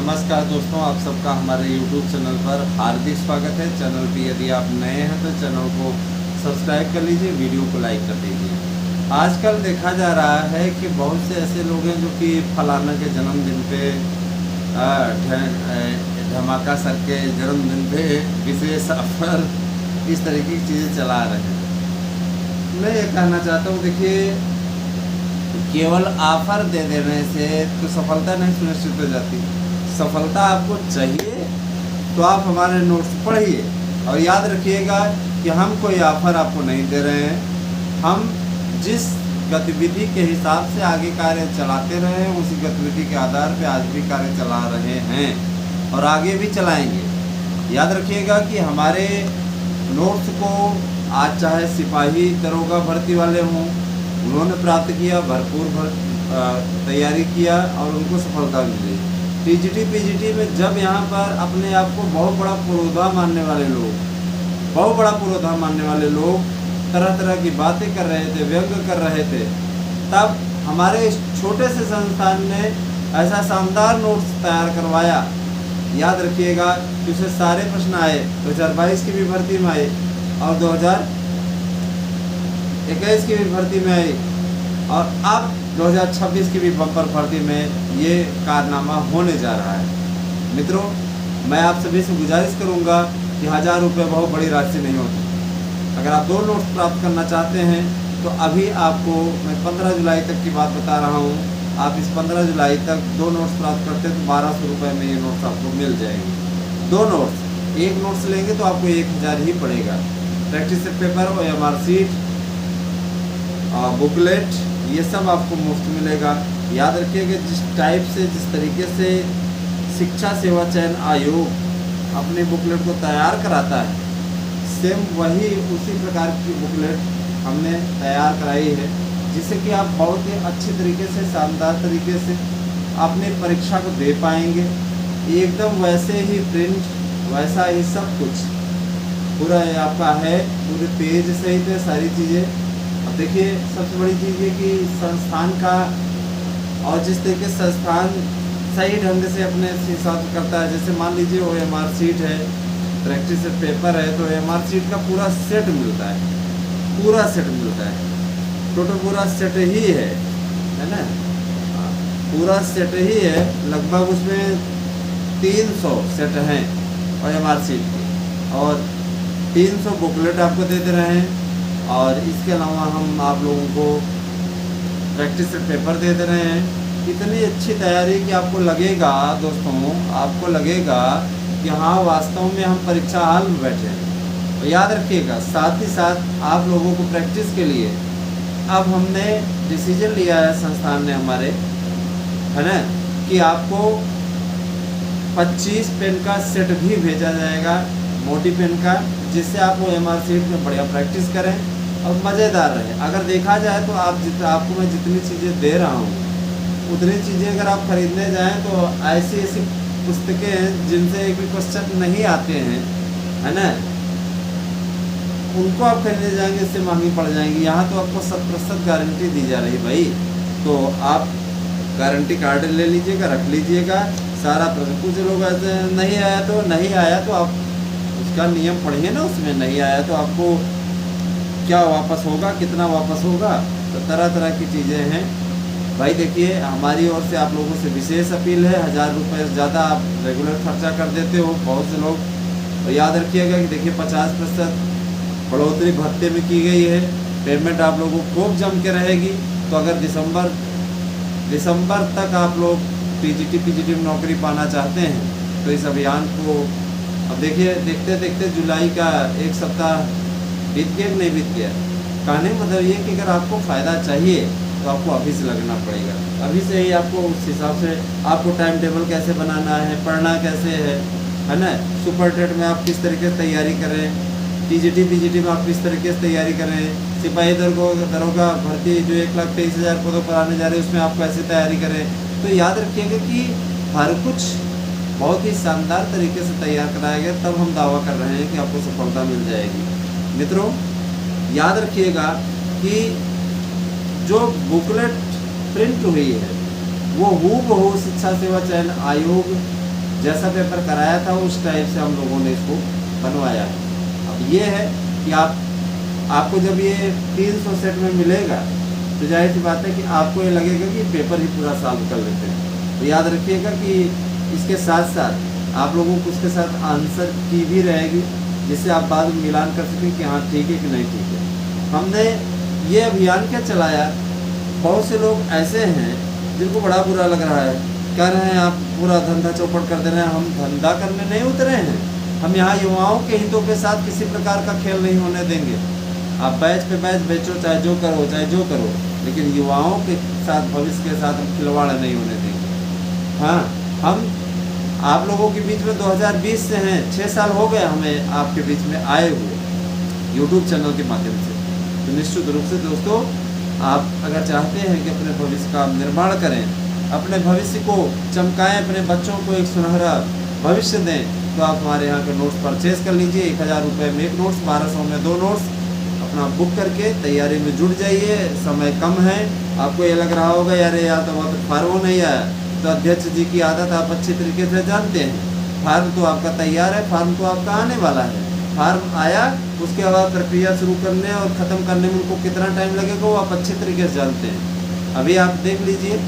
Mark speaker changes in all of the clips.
Speaker 1: नमस्कार दोस्तों, आप सबका हमारे YouTube चैनल पर हार्दिक स्वागत है। चैनल पे यदि आप नए हैं तो चैनल को सब्सक्राइब कर लीजिए, वीडियो को लाइक कर दीजिए। आजकल देखा जा रहा है कि बहुत से ऐसे लोग हैं जो कि फलाना के जन्मदिन पे धमाका सर के जन्मदिन पे विशेष ऑफर इस तरीके की चीज़ें चला रहे हैं। मैं ये कहना चाहता हूँ, देखिए केवल ऑफर दे देने से तो सफलता नहीं सुनिश्चित हो जाती। सफलता आपको चाहिए तो आप हमारे नोट्स पढ़िए और याद रखिएगा कि हम कोई ऑफर आपको नहीं दे रहे हैं। हम जिस गतिविधि के हिसाब से आगे कार्य चलाते रहे हैं उसी गतिविधि के आधार पर आज भी कार्य चला रहे हैं और आगे भी चलाएंगे। याद रखिएगा कि हमारे नोट्स को आज चाहे सिपाही दरोगा भर्ती वाले हों, उन्होंने प्राप्त किया, भरपूर तैयारी किया और उनको सफलता मिली। टीजीटी पीजीटी में जब यहाँ पर अपने आप को बहुत बड़ा पुरोधा मानने वाले लोग तरह तरह की बातें कर रहे थे, व्यंग कर रहे थे, तब हमारे इस छोटे से संस्थान ने ऐसा शानदार नोट्स तैयार करवाया। याद रखिएगा कि उससे सारे प्रश्न आए, 2022 की भी भर्ती में आए और 2021 की भी भर्ती में आई और अब 2026 की भी बम्पर भर्ती में ये कारनामा होने जा रहा है। मित्रों, मैं आप सभी से गुजारिश करूंगा कि 1000 रुपये बहुत बड़ी राशि नहीं होती। अगर आप 2 नोट्स प्राप्त करना चाहते हैं तो अभी आपको मैं 15 जुलाई तक की बात बता रहा हूँ। आप इस 15 जुलाई तक 2 नोट्स प्राप्त करते हैं तो 1200 रुपये में ये नोट्स आपको मिल जाएंगे। 2 नोट्स, एक नोट्स लेंगे तो आपको 1000 ही पड़ेगा। प्रैक्टिस पेपर और OMR शीट, बुकलेट, ये सब आपको मुफ्त मिलेगा। याद रखिएगा जिस टाइप से, जिस तरीके से शिक्षा सेवा चयन आयोग अपने बुकलेट को तैयार कराता है, सेम वही उसी प्रकार की बुकलेट हमने तैयार कराई है, जिससे कि आप बहुत ही अच्छी तरीके से, शानदार तरीके से अपनी परीक्षा को दे पाएंगे। एकदम वैसे ही प्रिंट, वैसा ही सब कुछ पूरा आपका है, पूरे पेज सहित है सारी चीज़ें। अब देखिए, सबसे बड़ी चीज़ ये कि संस्थान का और जिस तरीके से संस्थान सही ढंग से अपने हिसाब करता है, जैसे मान लीजिए OMR शीट है, प्रैक्टिस पेपर है, तो OMR शीट का पूरा सेट मिलता है, पूरा सेट मिलता है, टोटल पूरा सेट ही है ना, पूरा सेट ही है। लगभग उसमें 300 सेट हैं OMR शीट के और 300 बुकलेट आपको दे रहे हैं और इसके अलावा हम आप लोगों को प्रैक्टिस पेपर दे रहे हैं। इतनी अच्छी तैयारी कि आपको लगेगा दोस्तों, आपको लगेगा कि हाँ वास्तव में हम परीक्षा हाल में बैठे हैं। और याद रखिएगा, साथ ही साथ आप लोगों को प्रैक्टिस के लिए अब हमने डिसीजन लिया है संस्थान ने हमारे, है ना, कि आपको 25 पेन का सेट भी भेजा जाएगा, मोटी पेन का, जिससे आप OMR शीट में बढ़िया प्रैक्टिस करें और मज़ेदार रहे। अगर देखा जाए तो आपको मैं जितनी चीज़ें दे रहा हूँ उतनी चीज़ें अगर आप खरीदने जाएं तो ऐसी ऐसी पुस्तकें हैं जिनसे एक भी क्वेश्चन नहीं आते हैं, है ना, उनको आप खरीदने जाएंगे, इससे महंगी पड़ जाएंगी। यहाँ तो आपको 100% गारंटी दी जा रही भाई, तो आप गारंटी कार्ड ले लीजिएगा, रख लीजिएगा। सारा प्रश्न, कुछ लोग ऐसे नहीं आया तो आप उसका नियम पढ़िए ना, उसमें नहीं आया तो आपको क्या वापस होगा, कितना वापस होगा, तो तरह तरह की चीज़ें हैं भाई। देखिए, हमारी ओर से आप लोगों से विशेष अपील है, 1000 रुपये से ज़्यादा आप रेगुलर खर्चा कर देते हो बहुत से लोग। और याद रखिएगा कि देखिए 50% बढ़ोतरी भत्ते में की गई है, पेमेंट आप लोगों को खूब जम के रहेगी। तो अगर दिसंबर तक आप लोग टीजीटी पीजीटी में नौकरी पाना चाहते हैं तो इस अभियान को, अब देखिए देखते देखते जुलाई का 1 सप्ताह बीत गया कि नहीं बीत गया। कहने मतलब ये कि अगर आपको फ़ायदा चाहिए तो आपको अभी से लगना पड़ेगा। अभी से ही आपको उस हिसाब से आपको टाइम टेबल कैसे बनाना है, पढ़ना कैसे है ना, सुपर टेट में आप किस तरीके से तैयारी करें, टीजीटी पीजीटी में आप किस तरीके से तैयारी करें, सिपाही दरोगा भर्ती जो 1,23,000 पदों पर आने जा रहे हैं उसमें आप कैसे तैयारी करें। तो याद रखिएगा कि हर कुछ बहुत ही शानदार तरीके से तैयार कराया गया, तब हम दावा कर रहे हैं कि आपको सफलता मिल जाएगी। मित्रों, याद रखिएगा कि जो बुकलेट प्रिंट हुई है वो हूबहू शिक्षा सेवा चयन आयोग जैसा पेपर कराया था उस टाइप से हम लोगों ने इसको बनवाया है। अब ये है कि आपको जब ये 300 सेट में मिलेगा तो जाहिर सी बात है कि आपको ये लगेगा कि पेपर ही पूरा सॉल्व कर लेते हैं। तो याद रखिएगा कि इसके साथ साथ आप लोगों को उसके साथ आंसर की भी रहेगी, जिससे आप बाद में मिलान कर सकें कि हाँ ठीक है कि नहीं ठीक है। हमने ये अभियान क्या चलाया, बहुत से लोग ऐसे हैं जिनको बड़ा बुरा लग रहा है, कह रहे हैं आप पूरा धंधा चौपट कर दे रहे हैं। हम धंधा करने नहीं उतरे हैं, हम यहाँ युवाओं के हितों के साथ किसी प्रकार का खेल नहीं होने देंगे। आप बैच पे बैच बेचो, चाहे जो करो, लेकिन युवाओं के साथ, भविष्य के साथ हम खिलवाड़ नहीं होने देंगे। हाँ, हम आप लोगों के बीच में 2020 से हैं, 6 साल हो गए हमें आपके बीच में आए हुए यूट्यूब चैनल के माध्यम से। तो निश्चित रूप से दोस्तों, आप अगर चाहते हैं कि अपने भविष्य का निर्माण करें, अपने भविष्य को चमकाएं, अपने बच्चों को एक सुनहरा भविष्य दें, तो आप हमारे यहाँ के नोट्स परचेज कर लीजिए। 1000 रुपये में 1 नोट्स, 1200 में 2 नोट्स अपना बुक करके तैयारी में जुट जाइए। समय कम है, आपको ये लग रहा होगा यार तो बहुत फार्म नहीं आया, तो अध्यक्ष जी की आदत आप अच्छी तरीके से जानते हैं। फार्म तो आपका तैयार है, फार्म तो आपका आने वाला है। फार्म आया, उसके बाद प्रक्रिया शुरू करने और ख़त्म करने में उनको कितना टाइम लगेगा वो आप अच्छे तरीके से जानते हैं। अभी आप देख लीजिए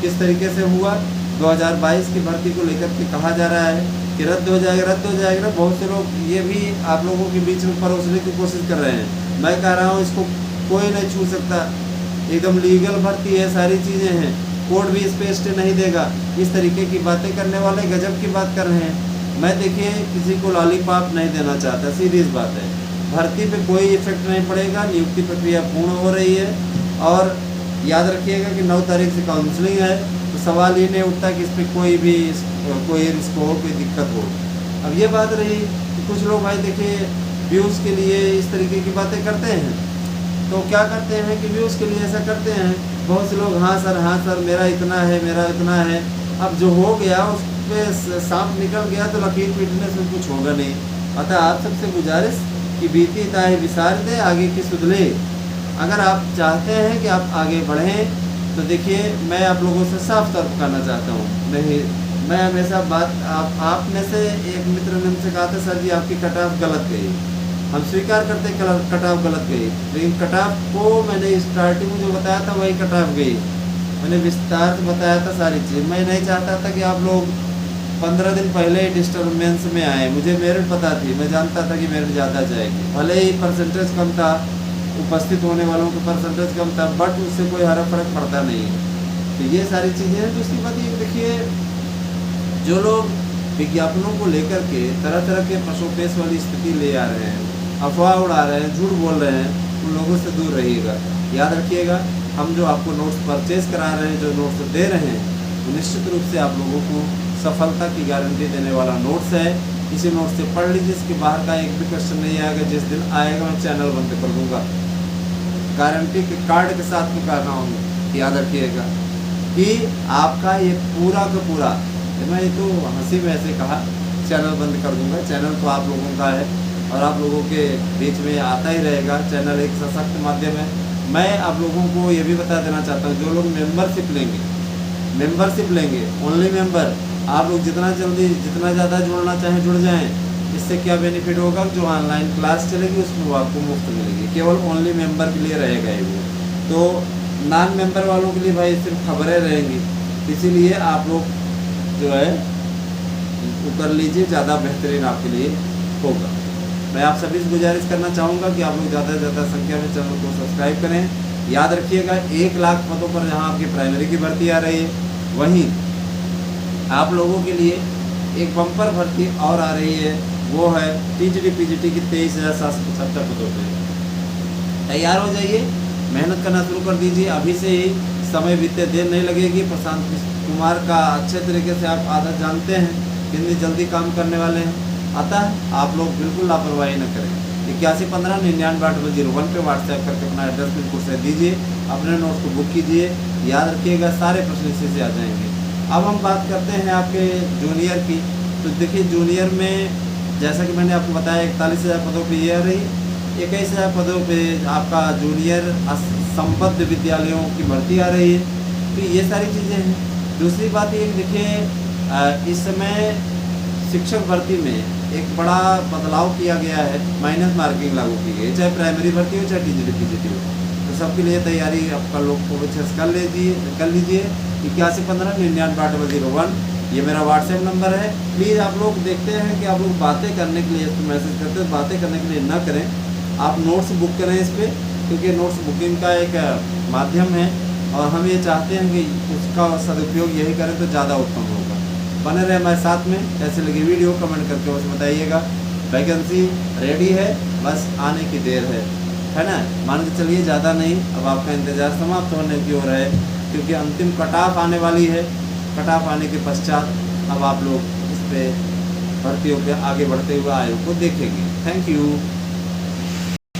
Speaker 1: किस तरीके से हुआ। 2022 की भर्ती को लेकर के कहा जा रहा है कि रद्द हो जाएगा। बहुत से लोग ये भी आप लोगों के बीच में परोसने की कोशिश कर रहे हैं। मैं कह रहा हूँ इसको कोई नहीं छू सकता, एकदम लीगल भर्ती है, सारी चीज़ें हैं, कोर्ट भी इस पर स्टे नहीं देगा। इस तरीके की बातें करने वाले गजब की बात कर रहे हैं। मैं देखिए किसी को लॉलीपॉप नहीं देना चाहता, सीरियस बात है। भर्ती पे कोई इफेक्ट नहीं पड़ेगा, नियुक्ति प्रक्रिया पूर्ण हो रही है। और याद रखिएगा कि 9 तारीख से काउंसलिंग है, तो सवाल ही नहीं उठता कि इस पर कोई रिस्क हो, कोई दिक्कत हो। अब ये बात रही कि कुछ लोग भाई देखिए व्यूज़ के लिए इस तरीके की बातें करते हैं। तो क्या करते हैं कि व्यूज़ के लिए ऐसा करते हैं। बहुत से लोग हाँ सर मेरा इतना है। अब जो हो गया उस पर सांप निकल गया तो लकीर पीटने से कुछ होगा नहीं। अतः आप सबसे गुजारिश कि बीती ताहे विसार दे, आगे की सुधले। अगर आप चाहते हैं कि आप आगे बढ़ें तो देखिए मैं आप लोगों से साफ तौर पर कहना चाहता हूँ। मैं हमेशा आप में से एक मित्र ने मुझसे कहा था सर जी आपकी कट ऑफ गलत गई। हम स्वीकार करते कट ऑफ गलत गई, लेकिन कट ऑफ को मैंने स्टार्टिंग में जो बताया था वही कट ऑफ गई। मैंने विस्तार से बताया था सारी चीज़। मैं नहीं चाहता था कि आप लोग 15 दिन पहले ही डिस्टर्बेंस में आए। मुझे मेरिट पता थी, मैं जानता था कि मेरिट ज़्यादा जाएगी। भले ही परसेंटेज कम था, उपस्थित होने वालों का परसेंटेज कम था, बट उससे कोई फर्क पड़ता नहीं है। तो ये सारी चीज़ें हैं। दूसरी बात ये देखिए, जो लोग विज्ञापनों को लेकर के तरह तरह के पशुपेश वाली स्थिति ले आ रहे हैं, अफवाह उड़ा रहे हैं, झूठ बोल रहे हैं, उन लोगों से दूर रहिएगा। याद रखिएगा, हम जो आपको नोट्स परचेज करा रहे हैं, जो नोट्स दे रहे हैं, वो निश्चित रूप से आप लोगों को सफलता की गारंटी देने वाला नोट्स है। इसी नोट से पढ़ लीजिए, इसके बाहर का एक भी क्वेश्चन नहीं आएगा। जिस दिन आएगा मैं चैनल बंद कर दूँगा, गारंटी के कार्ड के साथ में कह रहा हूँ। याद रखिएगा कि आपका ये पूरा का पूरा, मैं तो हंसी में ऐसे कहा चैनल बंद कर दूंगा। चैनल तो आप लोगों का है और आप लोगों के बीच में आता ही रहेगा। चैनल एक सशक्त माध्यम है। मैं आप लोगों को ये भी बता देना चाहता हूँ, जो लोग मेंबरशिप लेंगे ओनली मेंबर, आप लोग जितना जल्दी जितना ज़्यादा जुड़ना चाहें जुड़ जाएँ। इससे क्या बेनिफिट होगा, जो ऑनलाइन क्लास चलेगी उसमें वो आपको मुफ्त मिलेगी। केवल ओनली मेंबर के लिए रहेगा ये वो। तो नॉन मेंबर वालों के लिए भाई सिर्फ खबरें रहेंगी। इसीलिए आप लोग जो है वो कर लीजिए, ज़्यादा बेहतरीन आपके लिए होगा। मैं आप सभी से गुजारिश करना चाहूँगा कि आप लोग ज़्यादा से ज़्यादा संख्या में चैनल को सब्सक्राइब करें। याद रखिएगा 1 लाख पदों पर जहाँ आपकी प्राइमरी की भर्ती आ रही है, वहीं आप लोगों के लिए एक बम्पर भर्ती और आ रही है, वो है टीजीटी पीजीटी की 23,775 पदों पर। तैयार हो जाइए, मेहनत करना शुरू कर दीजिए अभी से ही, समय बीते देर नहीं लगेगी। प्रशांत कुमार का अच्छे तरीके से आप आदत जानते हैं, कितनी जल्दी काम करने वाले हैं। अतः आप लोग बिल्कुल लापरवाही न करें। 8115998801 पे व्हाट्सएप करके अपना एड्रेस बिल्कुल से दीजिए, अपने नोट्स को बुक कीजिए। याद रखिएगा सारे प्रश्न इसी से आ जाएंगे। अब हम बात करते हैं आपके जूनियर की। तो देखिए जूनियर में जैसा कि मैंने आपको बताया 41,000 पदों पर ये आ रही, 21,000 पदों पे आपका जूनियर संबद्ध विद्यालयों की भर्ती आ रही है। तो ये सारी चीज़ें हैं। दूसरी बात ये देखिए, इस समय शिक्षक भर्ती में एक बड़ा बदलाव किया गया है, माइनस मार्किंग लागू की गई है, चाहे प्राइमरी भर्ती हो चाहे टीजीटी पीजीटी हो। तो सबके लिए तैयारी आपका लोग प्रोसेस कर लीजिए 8115998101 ये मेरा व्हाट्सएप नंबर है। प्लीज़ आप लोग देखते हैं कि आप लोग बातें करने के लिए मैसेज करते हैं, बातें करने के लिए न करें, आप नोट्स बुक करें इस पर, क्योंकि नोट्स बुकिंग का एक माध्यम है और हम ये चाहते हैं कि उसका सदुपयोग यही करें तो ज़्यादा उत्तम होगा। बने रहे हमारे साथ में। कैसे लगी वीडियो कमेंट करके बस बताइएगा। वैकेंसी रेडी है, बस आने की देर है ना। मान के चलिए ज़्यादा नहीं, अब आपका इंतज़ार समाप्त होने की ओर है, क्योंकि अंतिम कट ऑफ आने वाली है। कट ऑफ आने के पश्चात अब आप लोग इस पे भर्तियों पे आगे बढ़ते हुए आयोग को देखेंगे। Thank you.